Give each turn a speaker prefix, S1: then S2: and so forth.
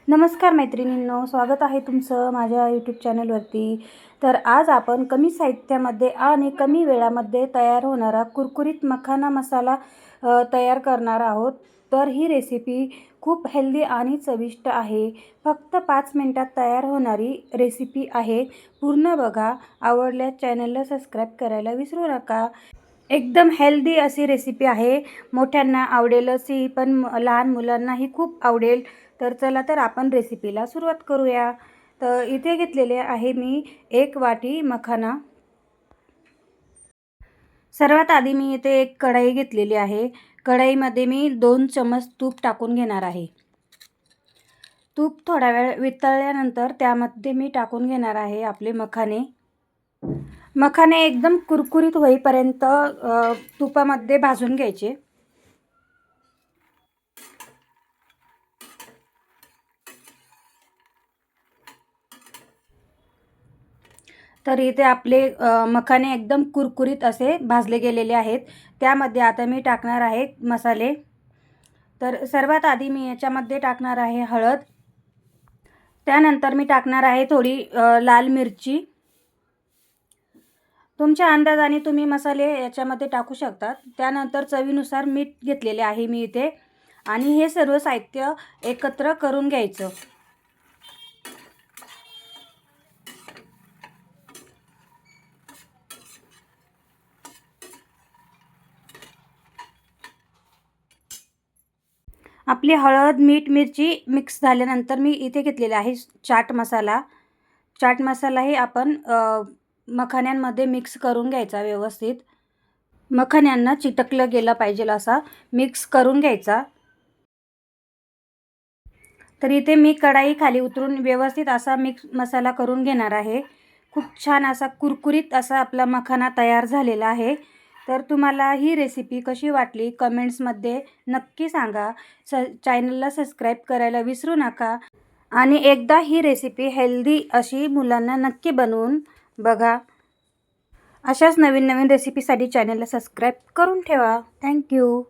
S1: नमस्कार मैत्रिणींनो, स्वागत आहे तुमचं माझ्या यूट्यूब चॅनलवरती। तर आज आपण कमी साहित्यामध्ये आणि कमी वेळामध्ये तयार होणारा कुरकुरीत मखाना मसाला तयार करणार आहोत। तर ही रेसिपी खूप हेल्दी आणि चविष्ट आहे। फक्त 5 मिनिटात तयार होणारी रेसिपी आहे। पूर्ण बघा। आवडल्यास चॅनलला सबस्क्राईब करायला विसरू नका। एकदम हेल्दी अशी रेसिपी आहे। मोठ्यांना आवडेलच ही, पण लहान मुलांनाही खूप आवडेल। तर चला तर आपण रेसिपीला सुरुवात करूया। तर इथे घेतलेले आहे मी 1 वाटी मखाना। सर्वात आधी मी इथे एक कढई घेतलेली आहे। कढईमध्ये मी 2 चमच तूप टाकून घेणार आहे। तूप थोडा वेळ वितळल्यानंतर त्यामध्ये मी टाकून घेणार आहे आपले मखाने। मखाने एकदम कुरकुरीत होईपर्यंत तुपामध्ये भाजून घ्यायचे। तर इथे आपले मखाने एकदम कुरकुरीत असे भाजले गेलेले आहेत। त्यामध्ये आता मी टाकणार आहे मसाले। तर सर्वात आधी मी याच्यामध्ये टाकणार आहे हळद। त्यानंतर मी टाकणार आहे थोडी लाल मिरची। तुमच्या अंदाजाने तुम्ही मसाले याच्यामध्ये टाकू शकता। त्यानंतर चवीनुसार मीठ घेतलेले आहे मी इथे, आणि हे सर्व साहित्य एकत्र करून घ्यायचं। आपली हळद, मीठ, मिरची मिक्स झाल्यानंतर मी इथे घेतलेला आहे चाट मसाला। चाट मसालाही आपण मखाण्यांमध्ये मिक्स करून घ्यायचा व्यवस्थित। मखाण्यांना चिटकलं गेलं पाहिजे असा मिक्स करून घ्यायचा। तर इथे मी कढाई खाली उतरून व्यवस्थित असा मिक्स मसाला करून घेणार आहे। खूप छान असा कुरकुरीत असा आपला मखाना तयार झालेला आहे। तर तुम्हाला ही रेसिपी कशी वाटली कमेंट्समध्ये नक्की सांगा। चॅनलला सबस्क्राईब करायला विसरू नका, आणि एकदा ही रेसिपी हेल्दी अशी मुलांना नक्की बनवून बघा। अशाच नवीन नवीन रेसिपीसाठी चॅनलला सबस्क्राईब करून ठेवा। थँक्यू।